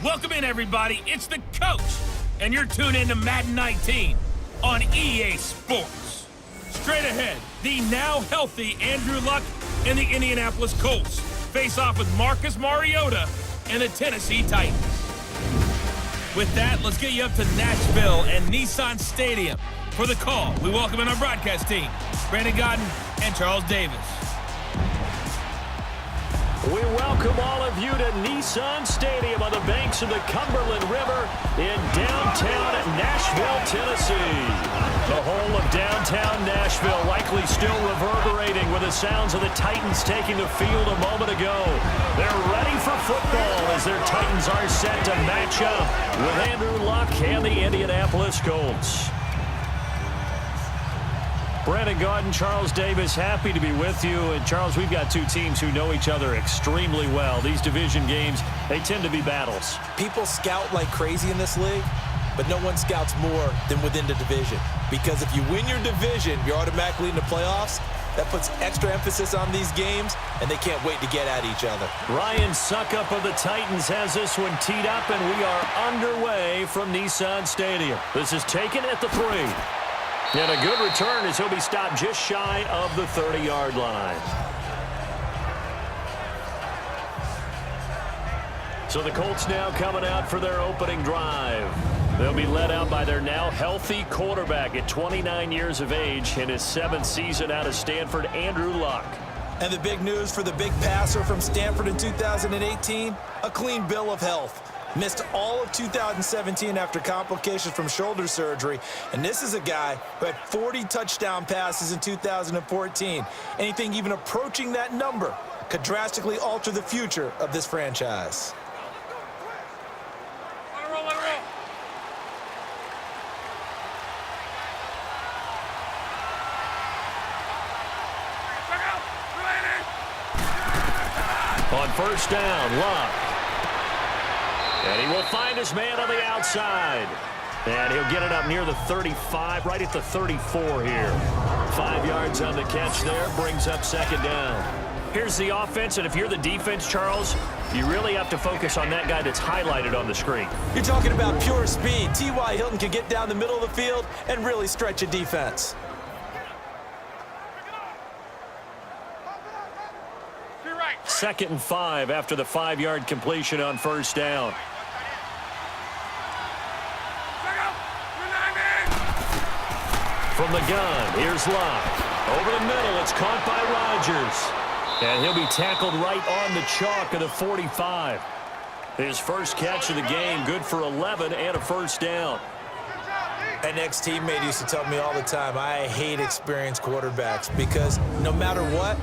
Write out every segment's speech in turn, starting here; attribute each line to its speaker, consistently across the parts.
Speaker 1: Welcome in, everybody. It's the coach, and you're tuned in to Madden 19 on EA Sports. Straight ahead, the now healthy Andrew Luck and the Indianapolis Colts face off with Marcus Mariota and the Tennessee Titans. With that, let's get you up to Nashville and Nissan Stadium. For the call, we welcome in our broadcast team, Brandon Godden and Charles Davis.
Speaker 2: We welcome all of you to Nissan Stadium on the banks of the Cumberland River in downtown Nashville, Tennessee. The whole of downtown Nashville likely still reverberating with the sounds of the Titans taking the field a moment ago. They're ready for football as their Titans are set to match up with Andrew Luck and the Indianapolis Colts. Brandon Godden, Charles Davis, happy to be with you. And Charles, we've got two teams who know each other extremely well. These division games, they tend to be battles.
Speaker 3: People scout like crazy in this league, but no one scouts more than within the division. Because if you win your division, you're automatically in the playoffs. That puts extra emphasis on these games, and they can't wait to get at each other.
Speaker 2: Ryan Suckup of the Titans has this one teed up, and we are underway from Nissan Stadium. This is taken at the 3. And a good return as he'll be stopped just shy of the 30-yard line. So the Colts now coming out for their opening drive. They'll be led out by their now healthy quarterback at 29 years of age in his 7th season out of Stanford, Andrew Luck.
Speaker 3: And the big news for the big passer from Stanford in 2018, a clean bill of health. Missed all of 2017 after complications from shoulder surgery. And this is a guy who had 40 touchdown passes in 2014. Anything even approaching that number could drastically alter the future of this franchise.
Speaker 2: On first down, Luck. And he will find his man on the outside. And he'll get it up near the 35, right at the 34 here. 5 yards on the catch there, brings up second down. Here's the offense, and if you're the defense, Charles, you really have to focus on that guy that's highlighted on the screen.
Speaker 3: You're talking about pure speed. T.Y. Hilton can get down the middle of the field and really stretch a defense.
Speaker 2: Second and 5 after the 5-yard completion on first down. From the gun, here's Luck. Over the middle, it's caught by Rodgers. And he'll be tackled right on the chalk of the 45. His first catch of the game, good for 11 and a first down.
Speaker 3: An ex-teammate used to tell me all the time, I hate experienced quarterbacks because no matter what,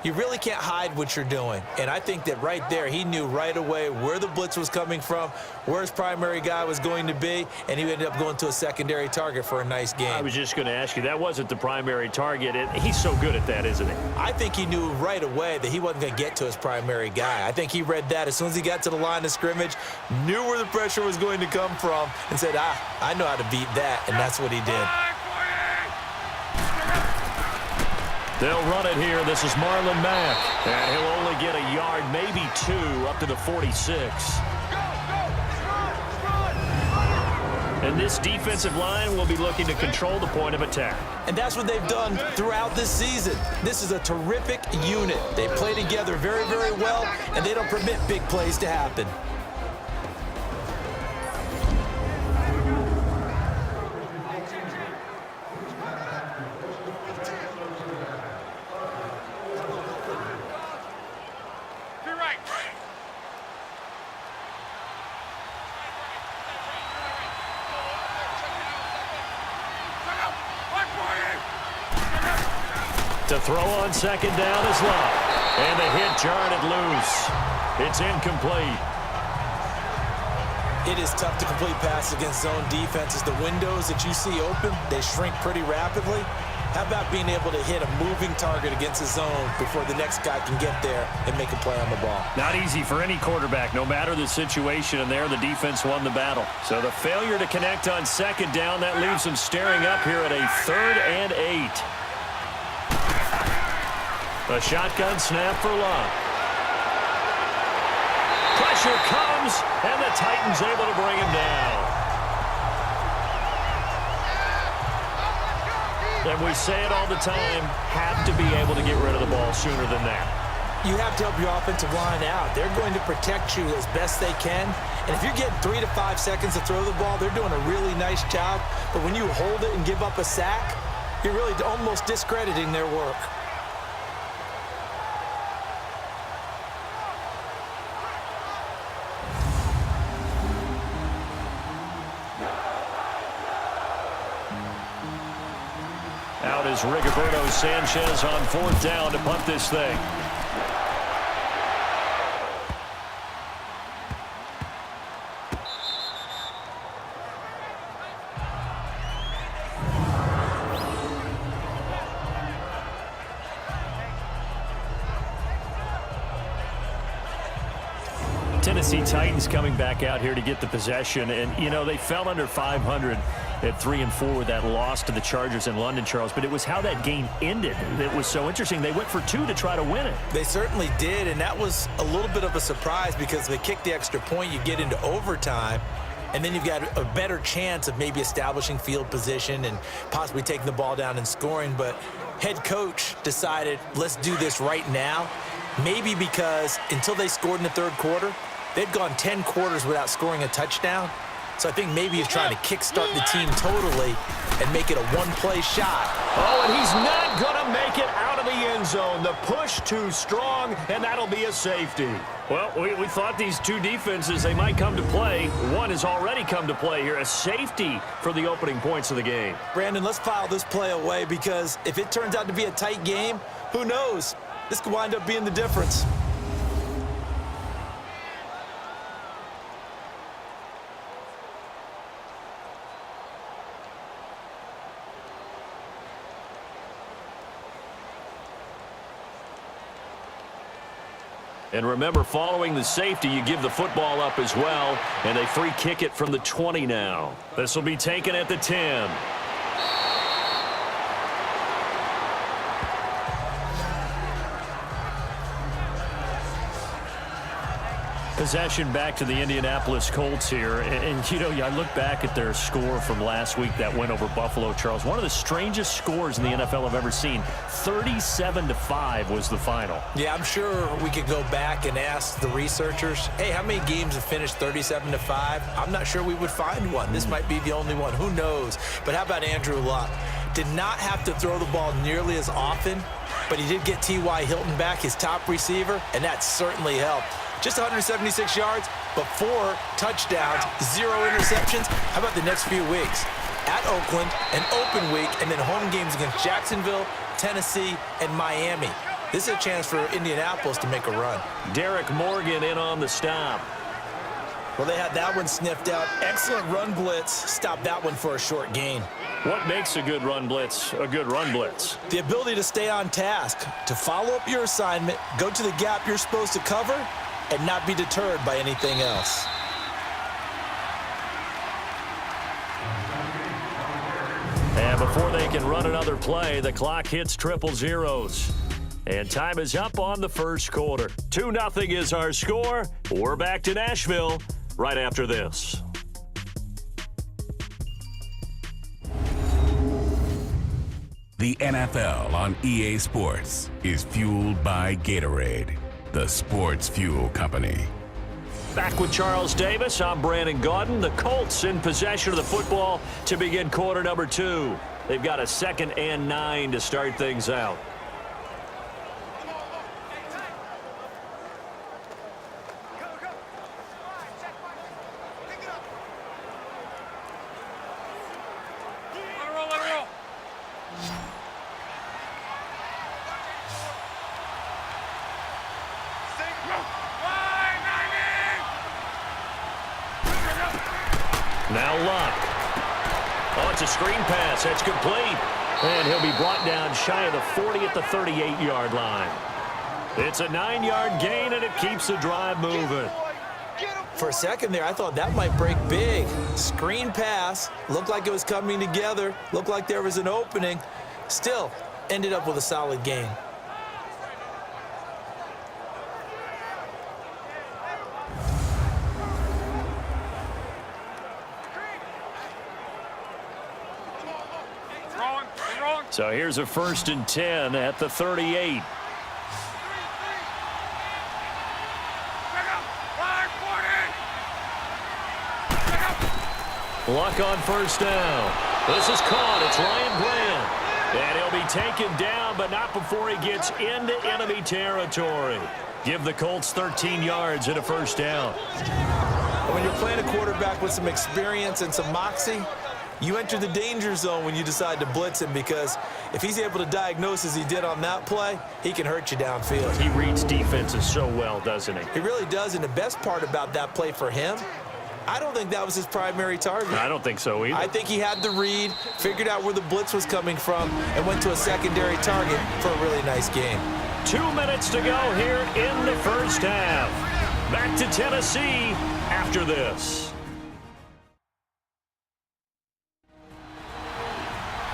Speaker 3: you really can't hide what you're doing. And I think that right there, he knew right away where the blitz was coming from, where his primary guy was going to be, and he ended up going to a secondary target for a nice game.
Speaker 2: I was just going to ask you, that wasn't the primary target. He's so good at that, isn't he?
Speaker 3: I think he knew right away that he wasn't going to get to his primary guy. I think he read that as soon as he got to the line of scrimmage, knew where the pressure was going to come from, and said, I know how to beat that, and that's what he did.
Speaker 2: They'll run it here. This is Marlon Mack. And he'll only get a yard, maybe 2, up to the 46. And this defensive line will be looking to control the point of attack.
Speaker 3: And that's what they've done throughout this season. This is a terrific unit. They play together very, very well, and they don't permit big plays to happen.
Speaker 2: To throw on second down is Luck. And the hit jarred it loose. It's incomplete.
Speaker 3: It is tough to complete passes against zone defenses. The windows that you see open, they shrink pretty rapidly. How about being able to hit a moving target against a zone before the next guy can get there and make a play on the ball?
Speaker 2: Not easy for any quarterback, no matter the situation, and there the defense won the battle. So the failure to connect on second down, that leaves them staring up here at a 3rd and 8. A shotgun snap for Luck. Pressure pressure comes, and the Titans able to bring him down. And we say it all the time, have to be able to get rid of the ball sooner than that.
Speaker 3: You have to help your offensive line out. They're going to protect you as best they can. And if you're getting 3 to 5 seconds to throw the ball, they're doing a really nice job. But when you hold it and give up a sack, you're really almost discrediting their work.
Speaker 2: Out is Rigoberto Sanchez on 4th down to punt this thing. Tennessee Titans coming back out here to get the possession, and you know they fell under 500 at 3-4 with that loss to the Chargers in London, Charles, but it was how that game ended that was so interesting. They went for 2 to try to win it.
Speaker 3: They certainly did, and that was a little bit of a surprise because if they kick the extra point, you get into overtime, and then you've got a better chance of maybe establishing field position and possibly taking the ball down and scoring. But head coach decided, let's do this right now, maybe because until they scored in the 3rd quarter, they'd gone 10 quarters without scoring a touchdown. So I think maybe he's trying to kickstart the team totally and make it a one-play shot.
Speaker 2: Oh, and he's not going to make it out of the end zone. The push too strong, and that'll be a safety. Well, we thought these two defenses, they might come to play. One has already come to play here, a safety for the opening points of the game.
Speaker 3: Brandon, let's file this play away because if it turns out to be a tight game, who knows? This could wind up being the difference.
Speaker 2: And remember, following the safety, you give the football up as well, and they free kick it from the 20 now. This will be taken at the 10. Possession back to the Indianapolis Colts here. And, you know, I look back at their score from last week that went over Buffalo, Charles. One of the strangest scores in the NFL I've ever seen. 37-5 was the final.
Speaker 3: Yeah, I'm sure we could go back and ask the researchers, hey, how many games have finished 37-5? I'm not sure we would find one. This might be the only one. Who knows? But how about Andrew Luck? Did not have to throw the ball nearly as often, but he did get T.Y. Hilton back, his top receiver, and that certainly helped. Just 176 yards, but 4 touchdowns, 0 interceptions. How about the next few weeks? At Oakland, an open week, and then home games against Jacksonville, Tennessee, and Miami. This is a chance for Indianapolis to make a run.
Speaker 2: Derek Morgan in on the stop.
Speaker 3: Well, they had that one sniffed out. Excellent run blitz. Stopped that one for a short gain.
Speaker 2: What makes a good run blitz a good run blitz?
Speaker 3: The ability to stay on task, to follow up your assignment, go to the gap you're supposed to cover, and not be deterred by anything else.
Speaker 2: And before they can run another play, the clock hits triple zeros. And time is up on the first quarter. 2-0 is our score. We're back to Nashville right after this.
Speaker 4: The NFL on EA Sports is fueled by Gatorade, the sports fuel company.
Speaker 2: Back with Charles Davis, I'm Brandon Gaudin. The Colts in possession of the football to begin quarter number 2. They've got a 2nd and 9 to start things out. Now Luck. Oh, it's a screen pass. That's complete. And he'll be brought down shy of the 40 at the 38-yard line. It's a 9-yard gain, and it keeps the drive moving.
Speaker 3: For a second there, I thought that might break big. Screen pass. Looked like it was coming together. Looked like there was an opening. Still, ended up with a solid gain.
Speaker 2: So here's a 1st and 10 at the 38. Luck on 1st down. This is caught. It's Ryan Grant. And he'll be taken down, but not before he gets into enemy territory. Give the Colts 13 yards and a 1st down.
Speaker 3: When you're playing a quarterback with some experience and some moxie, you enter the danger zone when you decide to blitz him, because if he's able to diagnose as he did on that play, he can hurt you downfield.
Speaker 2: He reads defenses so well, doesn't he?
Speaker 3: He really does, and the best part about that play for him, I don't think that was his primary target.
Speaker 2: I don't think so either.
Speaker 3: I think he had the read, figured out where the blitz was coming from, and went to a secondary target for a really nice game.
Speaker 2: 2 minutes to go here in the 1st half. Back to Tennessee after this.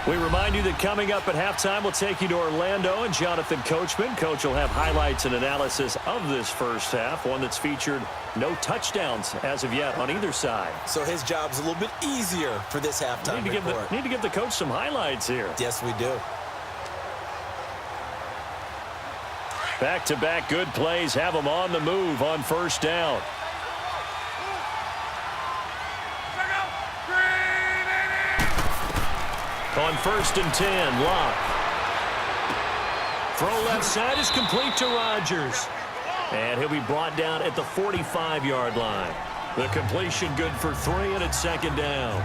Speaker 2: We remind you that coming up at halftime, we'll take you to Orlando and Jonathan Coachman. Coach will have highlights and analysis of this 1st half, one that's featured no touchdowns as of yet on either side. So
Speaker 3: his job's a little bit easier for this halftime report.
Speaker 2: Need to give the coach some highlights here.
Speaker 3: Yes, we do.
Speaker 2: Back-to-back good plays have them on the move on 1st down. On 1st and 10, Locke. Throw left side is complete to Rodgers. And he'll be brought down at the 45-yard line. The completion good for 3, and it's 2nd down.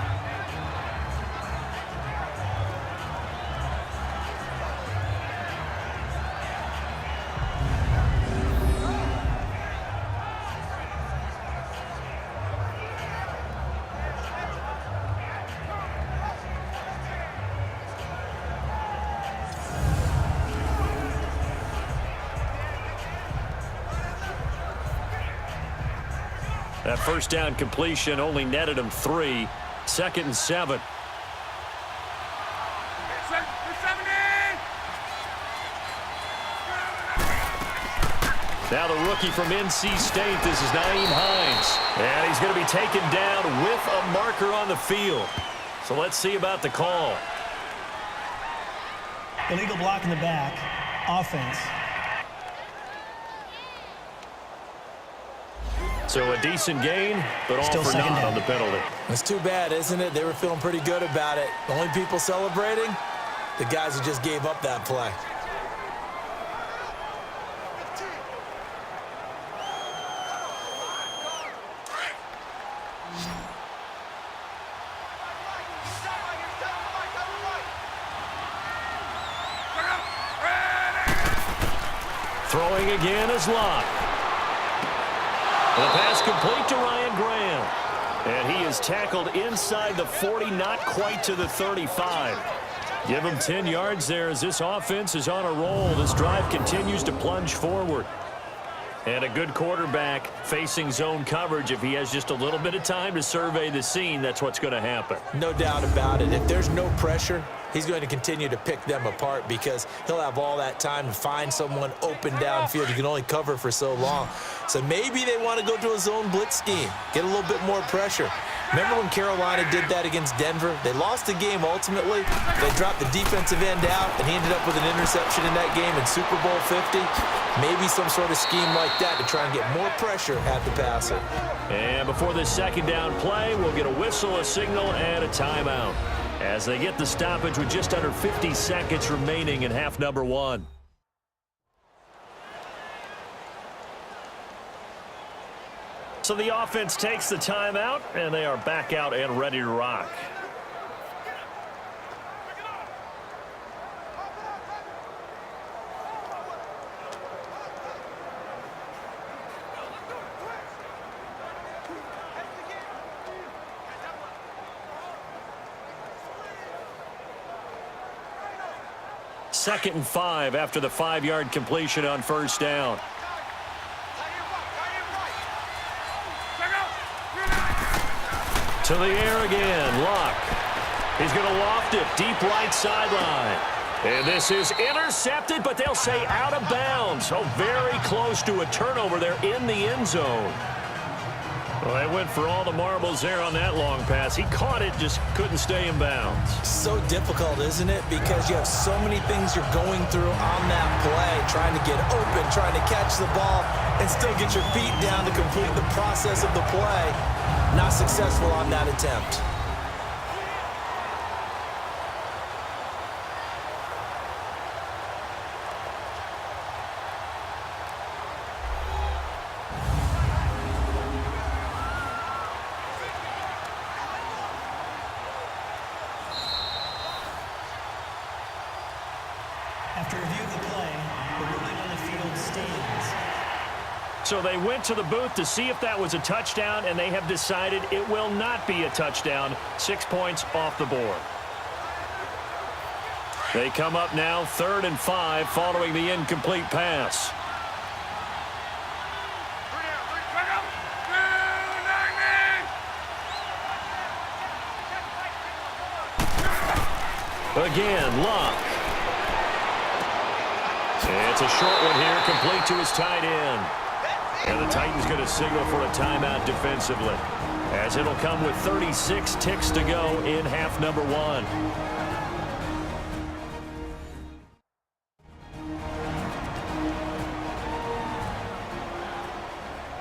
Speaker 2: That 1st down completion only netted him 3. 2nd and 7. Now the rookie from NC State, this is Nyheim Hines. And he's going to be taken down with a marker on the field. So let's see about the call.
Speaker 5: Illegal block in the back. Offense.
Speaker 2: So a decent gain, but all
Speaker 5: Still
Speaker 2: for naught on the penalty.
Speaker 3: It's too bad, isn't it? They were feeling pretty good about it. The only people celebrating, the guys who just gave up that play.
Speaker 2: Throwing again is Locke. The pass complete to Ryan Grant. And he is tackled inside the 40, not quite to the 35. Give him 10 yards there as this offense is on a roll. This drive continues to plunge forward. And a good quarterback facing zone coverage. If he has just a little bit of time to survey the scene, that's what's going to happen.
Speaker 3: No doubt about it. If there's no pressure, he's going to continue to pick them apart because he'll have all that time to find someone open downfield. He can only cover for so long. So maybe they want to go to a zone blitz scheme, get a little bit more pressure. Remember when Carolina did that against Denver? They lost the game ultimately. They dropped the defensive end out, and he ended up with an interception in that game in Super Bowl 50. Maybe some sort of scheme like that to try and get more pressure at the passer.
Speaker 2: And before this 2nd down play, we'll get a whistle, a signal, and a timeout as they get the stoppage with just under 50 seconds remaining in half number 1. So the offense takes the timeout, and they are back out and ready to rock. Second and 5 after the 5-yard completion on 1st down. To the air again, Locke. He's going to loft it, deep right sideline. And this is intercepted, but they'll say out of bounds. So very close to a turnover there in the end zone. Well, they went for all the marbles there on that long pass. He caught it, just couldn't stay in bounds.
Speaker 3: So difficult, isn't it? Because you have so many things you're going through on that play, trying to get open, trying to catch the ball, and still get your feet down to complete the process of the play. Not successful on that attempt.
Speaker 5: After review of the play, the ruling on the field stands.
Speaker 2: So they went to the booth to see if that was a touchdown, and they have decided it will not be a touchdown. 6 points off the board. They come up now 3rd and 5 following the incomplete pass. Again, Luck. It's a short one here, complete to his tight end. And the Titans going to signal for a timeout defensively, as it'll come with 36 ticks to go in half number 1.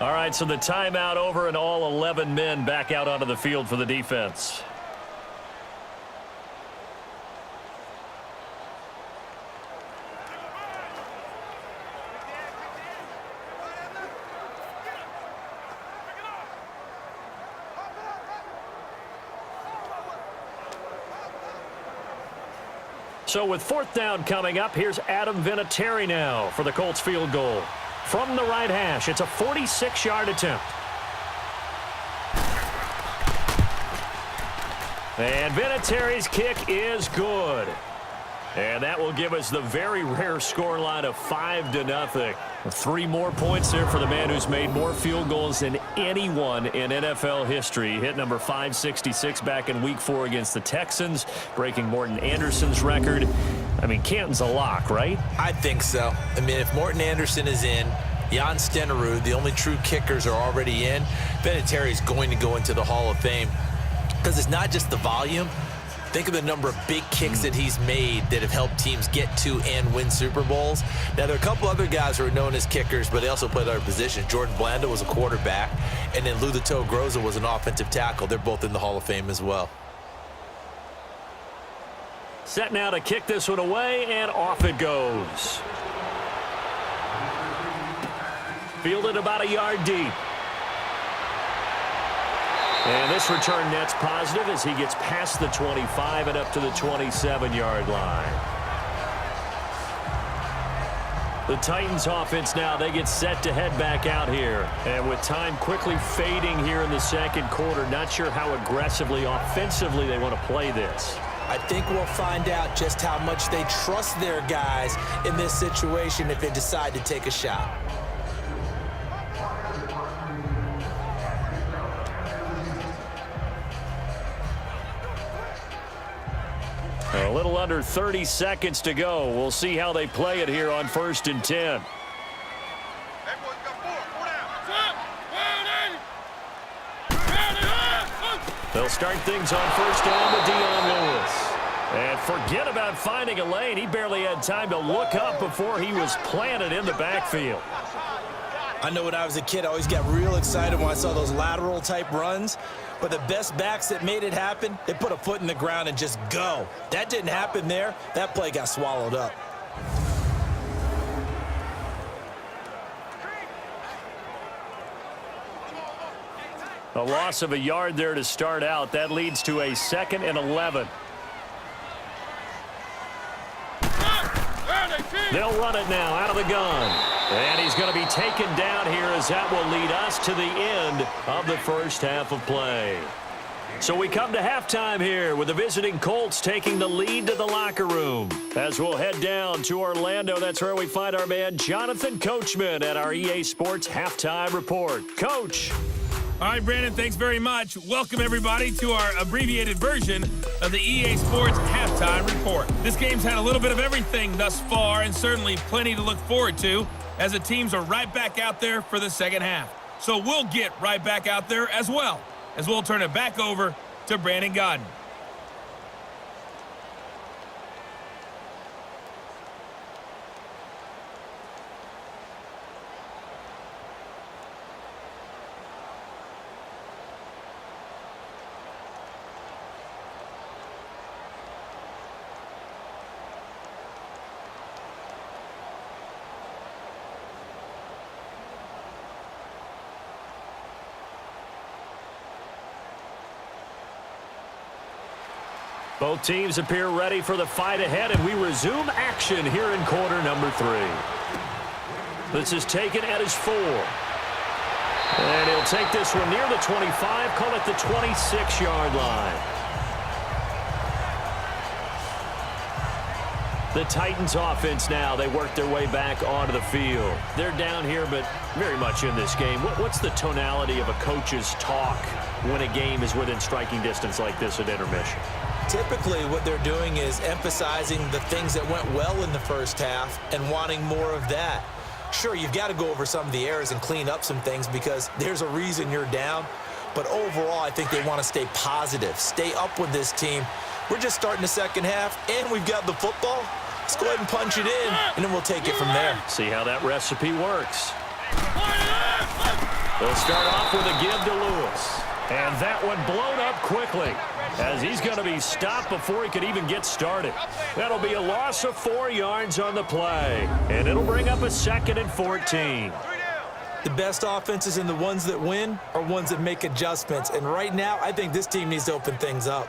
Speaker 2: All right, so the timeout over and all 11 men back out onto the field for the defense. So with 4th down coming up, here's Adam Vinatieri now for the Colts field goal. From the right hash, it's a 46-yard attempt. And Vinatieri's kick is good. And that will give us the very rare scoreline of 5-0. 3 more points there for the man who's made more field goals than anyone in NFL history. Hit number 566 back in Week 4 against the Texans, breaking Morton Anderson's record. I mean, Canton's a lock, right?
Speaker 3: I think so. I mean, if Morton Anderson is in, Jan Stenerud, the only true kickers, are already in, Vinatieri is going to go into the Hall of Fame. Because it's not just the volume. Think of the number of big kicks that he's made that have helped teams get to and win Super Bowls. Now, there are a couple other guys who are known as kickers, but they also play other positions. Jordan Blanda was a quarterback, and then Lou the Toe Groza was an offensive tackle. They're both in the Hall of Fame as well.
Speaker 2: Set now to kick this one away, and off it goes. Fielded about a yard deep. And this return net's positive as he gets past the 25 and up to the 27-yard line. The Titans offense now, they get set to head back out here. And with time quickly fading here in the second quarter, not sure how aggressively, offensively they want to play this.
Speaker 3: I think we'll find out just how much they trust their guys in this situation if they decide to take a shot.
Speaker 2: A little under 30 seconds to go. We'll see how they play it here on 1st and 10. They'll start things on 1st down with Dion Lewis. And forget about finding a lane. He barely had time to look up before he was planted in the backfield.
Speaker 3: I know when I was a kid, I always got real excited when I saw those lateral type runs. But the best backs that made it happen, they put a foot in the ground and just go. That didn't happen there. That play got swallowed up.
Speaker 2: A loss of a yard there to start out. That leads to a 2nd and 11. They'll run it now out of the gun. And he's going to be taken down here as that will lead us to the end of the first half of play. So we come to halftime here with the visiting Colts taking the lead to the locker room. As we'll head down to Orlando, that's where we find our man Jonathan Coachman at our EA Sports Halftime Report. Coach.
Speaker 1: All right, Brandon, thanks very much. Welcome, everybody, to our abbreviated version of the EA Sports Halftime Report. This game's had a little bit of everything thus far, and certainly plenty to look forward to, as the teams are right back out there for the second half. So we'll get right back out there as well, as we'll turn it back over to Brandon Godden.
Speaker 2: Both teams appear ready for the fight ahead, and we resume action here in quarter number 3. This is taken at his 4. And he'll take this one near the 25, call it the 26-yard line. The Titans offense now, they work their way back onto the field. They're down here, but very much in this game. What's the tonality of a coach's talk when a game is within striking distance like this at intermission?
Speaker 3: Typically, what they're doing is emphasizing the things that went well in the first half and wanting more of that. Sure, you've got to go over some of the errors and clean up some things because there's a reason you're down. But overall, I think they want to stay positive, stay up with this team. We're just starting the second half, and we've got the football. Let's go ahead and punch it in, and then we'll take it from there.
Speaker 2: See how that recipe works. They'll start off with a give to Lewis. And that one blown up quickly, as he's going to be stopped before he could even get started. That'll be a loss of 4 yards on the play, and it'll bring up a 2nd and 14.
Speaker 3: The best offenses and the ones that win are ones that make adjustments. And right now, I think this team needs to open things up.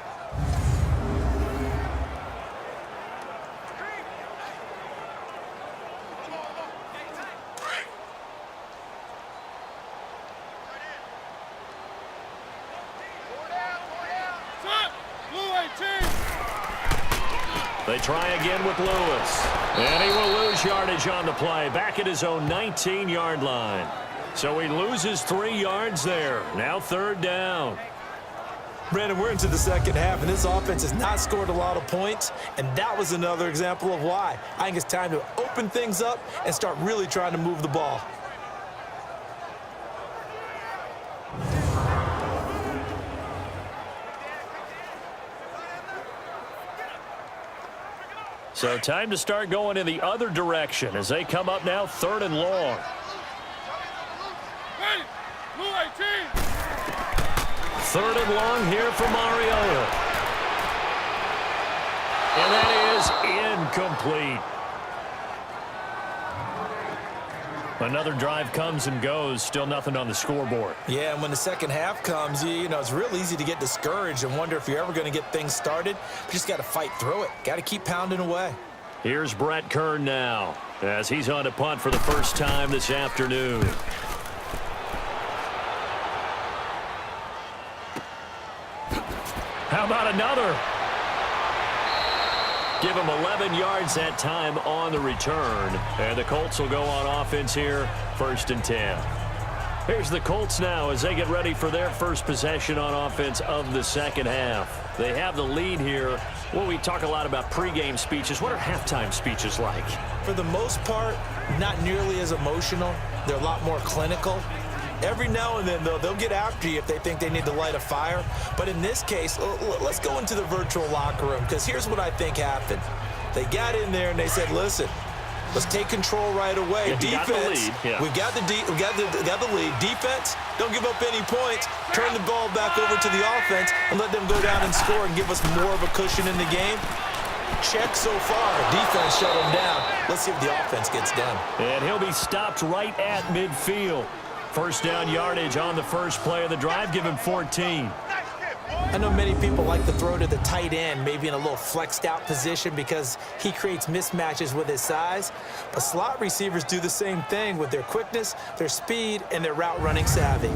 Speaker 2: They try again with Lewis. And he will lose yardage on the play, back at his own 19-yard line. So he loses 3 yards there. Now 3rd down.
Speaker 3: Brandon, we're into the second half, and this offense has not scored a lot of points, and that was another example of why. I think it's time to open things up and start really trying to move the ball.
Speaker 2: So time to start going in the other direction as they come up now 3rd and long. 3rd and long here for Mariota. And that is incomplete. Another drive comes and goes, still nothing on the scoreboard.
Speaker 3: Yeah, and when the second half comes, you know, it's real easy to get discouraged and wonder if you're ever going to get things started. You just got to fight through it. Got to keep pounding away.
Speaker 2: Here's Brett Kern now, as he's on to punt for the first time this afternoon. How about another? Give him 11 yards that time on the return. And the Colts will go on offense here, 1st and 10. Here's the Colts now as they get ready for their first possession on offense of the second half. They have the lead here. Well, we talk a lot about pregame speeches. What are halftime speeches like?
Speaker 3: For the most part, not nearly as emotional. They're a lot more clinical. Every now and then, though, they'll get after you if they think they need to light a fire. But in this case, let's go into the virtual locker room, because here's what I think happened. They got in there and they said, listen, let's take control right away.
Speaker 2: Yeah,
Speaker 3: Defense, we got the lead. Defense, don't give up any points. Turn the ball back over to the offense and let them go down and score and give us more of a cushion in the game. Check so far. Defense shut them down. Let's see if the offense gets done.
Speaker 2: And he'll be stopped right at midfield. First down yardage on the first play of the drive. Give him 14.
Speaker 3: I know many people like to throw to the tight end, maybe in a little flexed out position because he creates mismatches with his size. But slot receivers do the same thing with their quickness, their speed, and their route running savvy.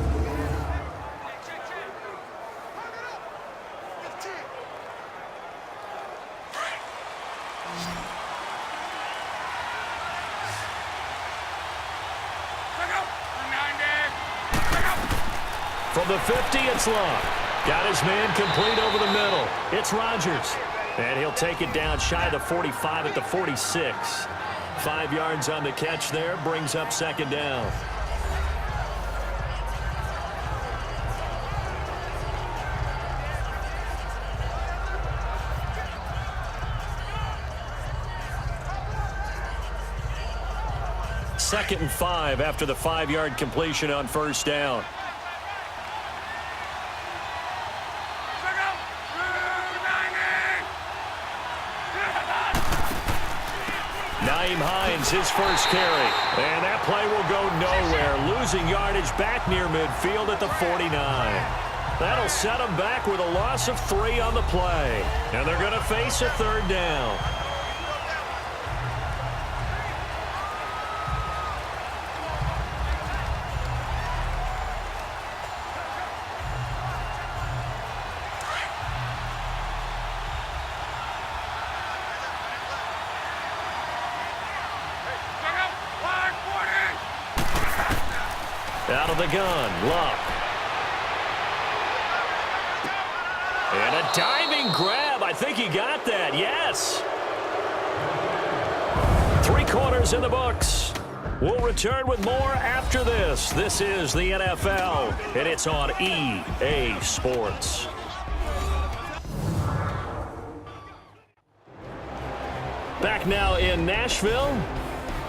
Speaker 2: From the 50, it's Long. Got his man complete over the middle. It's Rodgers. And he'll take it down shy of the 45 at the 46. 5 yards on the catch there, brings up 2nd down. 2nd and 5 after the 5-yard completion on first down. Nyheim Hines, his first carry. And that play will go nowhere, losing yardage back near midfield at the 49. That'll set them back with a loss of 3 on the play. And they're going to face a 3rd down. Out of the gun, Luck. And a diving grab. I think he got that, yes. 3 quarters in the books. We'll return with more after this. This is the NFL, and it's on EA Sports. Back now in Nashville.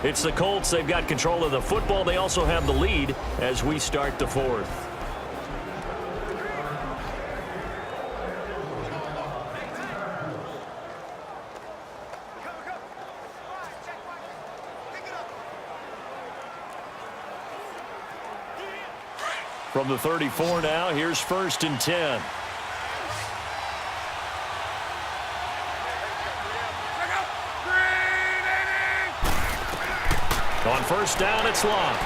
Speaker 2: It's the Colts. They've got control of the football. They also have the lead as we start the 4th. From the 34 now, here's 1st and 10. On first down, it's Long.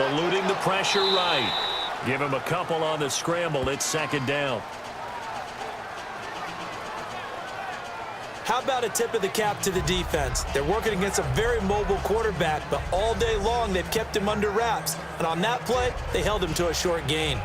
Speaker 2: Eluding the pressure right. Give him a couple on the scramble. It's 2nd down.
Speaker 3: How about a tip of the cap to the defense? They're working against a very mobile quarterback, but all day long they've kept him under wraps. And on that play, they held him to a short gain.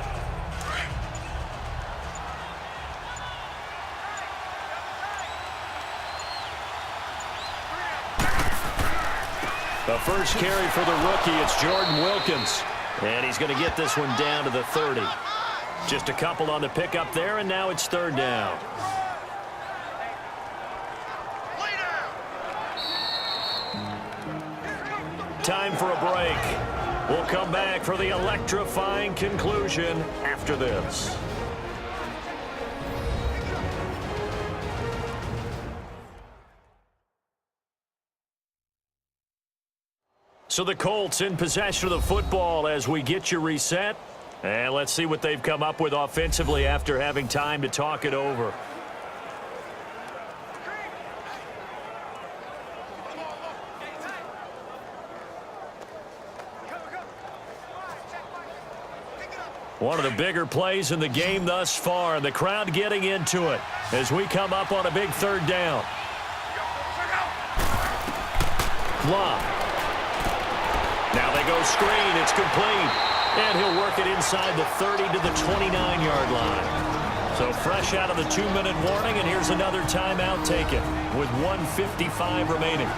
Speaker 2: The first carry for the rookie, it's Jordan Wilkins. And he's going to get this one down to the 30. Just a couple on the pickup there, and now it's 3rd down. Time for a break. We'll come back for the electrifying conclusion after this. So the Colts in possession of the football as we get you reset. And let's see what they've come up with offensively after having time to talk it over. One of the bigger plays in the game thus far, and the crowd getting into it as we come up on a big 3rd down. Long. Now they go screen. It's complete. And he'll work it inside the 30 to the 29-yard line. So fresh out of the 2-minute warning, and here's another timeout taken with 1:55 remaining.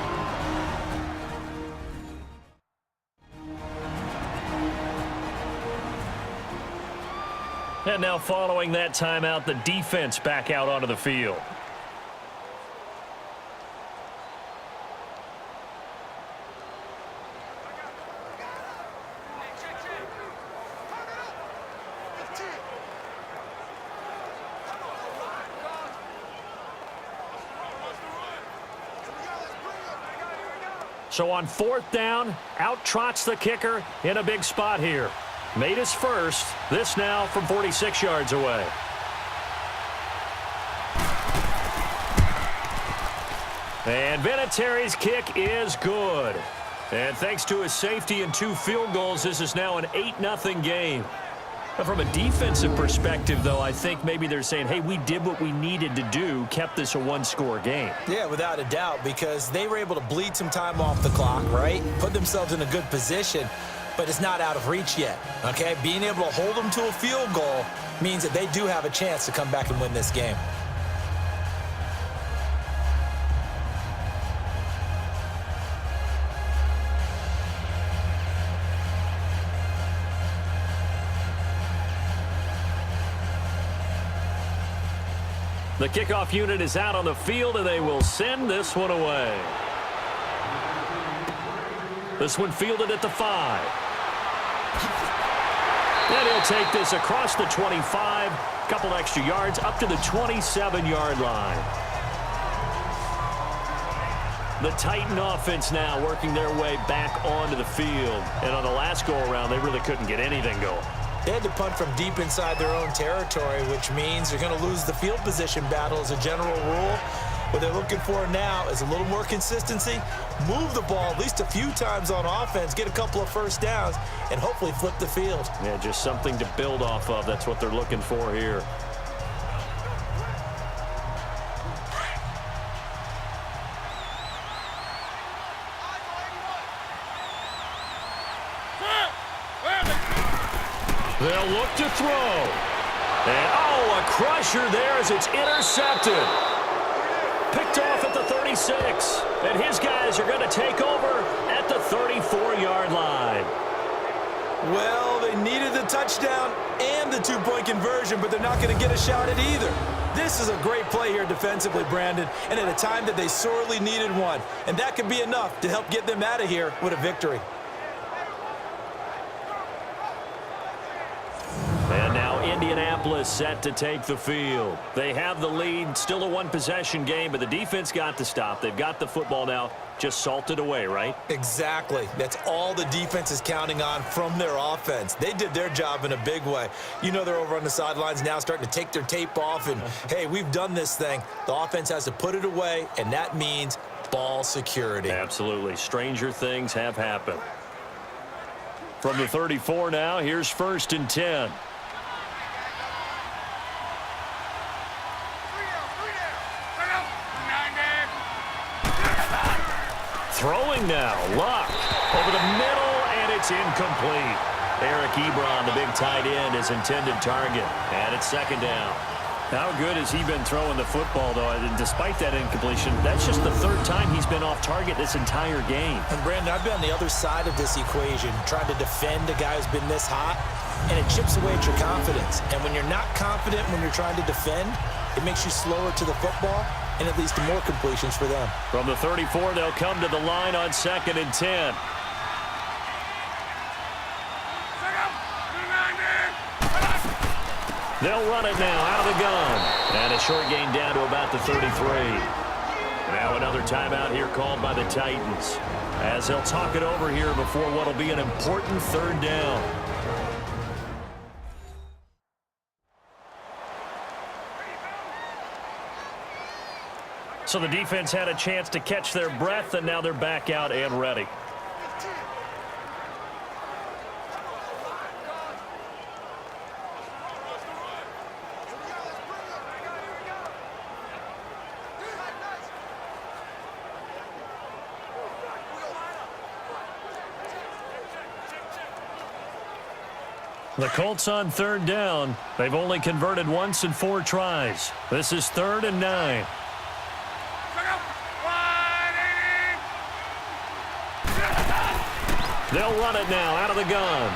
Speaker 2: And now following that timeout, the defense back out onto the field. So on 4th down, out trots the kicker in a big spot here. Made his first. This now from 46 yards away. And Vinatieri's kick is good. And thanks to his safety and 2 field goals, this is now an 8-0 game. From a defensive perspective, though, I think maybe they're saying, hey, we did what we needed to do, kept this a 1-score game.
Speaker 3: Yeah, without a doubt, because they were able to bleed some time off the clock, right? Put themselves in a good position, but it's not out of reach yet, okay? Being able to hold them to a field goal means that they do have a chance to come back and win this game.
Speaker 2: The kickoff unit is out on the field, and they will send this one away. This one fielded at the 5. And he'll take this across the 25, couple extra yards up to the 27-yard line. The Titan offense now working their way back onto the field. And on the last go-around, they really couldn't get anything going.
Speaker 3: They had to punt from deep inside their own territory, which means they're going to lose the field position battle as a general rule. What they're looking for now is a little more consistency, move the ball at least a few times on offense, get a couple of first downs, and hopefully flip the field.
Speaker 2: Yeah, just something to build off of. That's what they're looking for here. They'll look to throw. And, a crusher there as it's intercepted. Picked off at the 36. And his guys are going to take over at the 34-yard line.
Speaker 3: Well, they needed the touchdown and the two-point conversion, but they're not going to get a shot at either. This is a great play here defensively, Brandon, and at a time that they sorely needed one. And that could be enough to help get them out of here with a victory.
Speaker 2: And now Indianapolis set to take the field. They have the lead, still a one-possession game, but the defense got the stop. They've got the football now, just salted away, right?
Speaker 3: Exactly. That's all the defense is counting on from their offense. They did their job in a big way. You know they're over on the sidelines now starting to take their tape off, and, hey, we've done this thing. The offense has to put it away, and that means ball security.
Speaker 2: Absolutely. Stranger things have happened. From the 34 now, here's 1st and 10. Throwing now, Luck over the middle, and it's incomplete. Eric Ebron, the big tight end, is intended target, and it's 2nd down. How good has he been throwing the football, though? And despite that incompletion, that's just the 3rd time he's been off target this entire game.
Speaker 3: And, Brandon, I've been on the other side of this equation, trying to defend a guy who's been this hot, and it chips away at your confidence. And when you're not confident when you're trying to defend, it makes you slower to the football, and it leads to more completions for them.
Speaker 2: From the 34, they'll come to the line on 2nd and 10. They'll run it now out of the gun. And a short gain down to about the 33. Now another timeout here called by the Titans, as they'll talk it over here before what will be an important 3rd down. So the defense had a chance to catch their breath, and now they're back out and ready. The Colts on 3rd down. They've only converted once in 4 tries. This is 3rd and 9. They'll run it now out of the gun.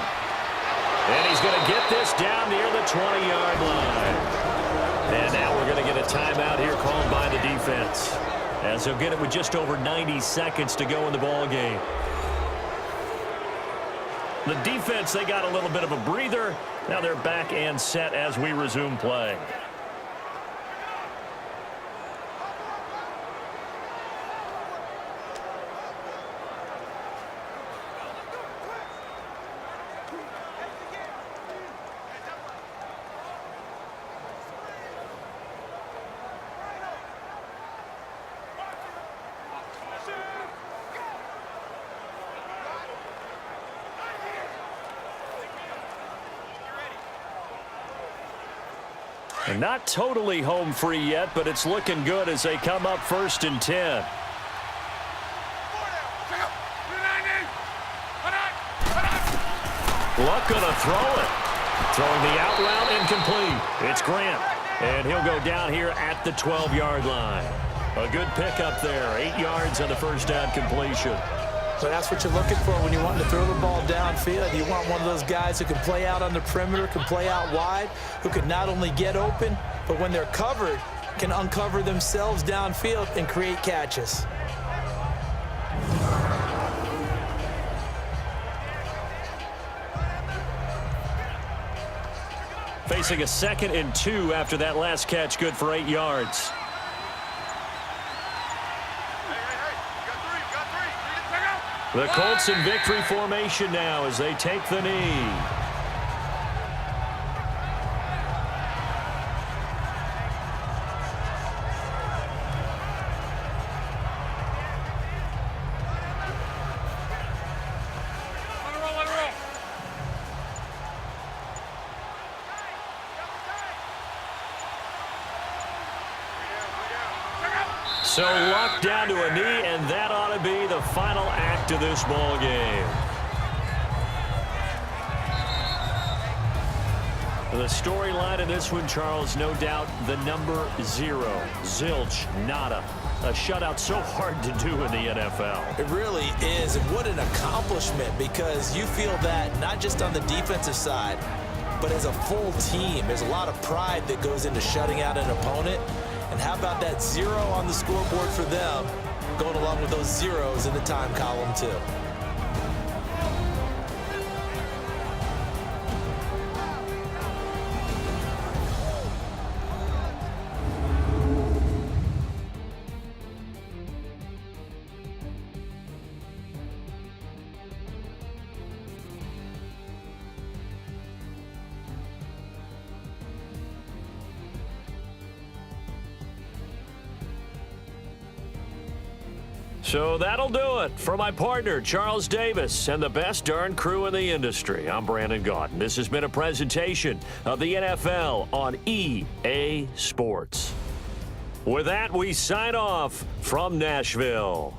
Speaker 2: And he's going to get this down near the 20-yard line. And now we're going to get a timeout here called by the defense, as they'll get it with just over 90 seconds to go in the ball game. The defense, they got a little bit of a breather. Now they're back and set as we resume play. And not totally home free yet, but it's looking good as they come up 1st and 10. Luck gonna throw it. Throwing the out route incomplete. It's Grant. And he'll go down here at the 12-yard line. A good pickup there. 8 yards on the first down completion.
Speaker 3: So that's what you're looking for when you want to throw the ball downfield. You want one of those guys who can play out on the perimeter, can play out wide, who can not only get open, but when they're covered, can uncover themselves downfield and create catches.
Speaker 2: Facing a 2nd and 2 after that last catch, good for 8 yards. The Colts in victory formation now as they take the knee. So locked down to a knee, and that ought to be the final act of this ball game. The storyline in this one, Charles, no doubt the number 0. Zilch, nada. A shutout so hard to do in the NFL.
Speaker 3: It really is, and what an accomplishment, because you feel that not just on the defensive side, but as a full team. There's a lot of pride that goes into shutting out an opponent. And how about that 0 on the scoreboard for them, going along with those zeros in the time column, too.
Speaker 2: So that'll do it for my partner, Charles Davis, and the best darn crew in the industry. I'm Brandon Gaudin. This has been a presentation of the NFL on EA Sports. With that, we sign off from Nashville.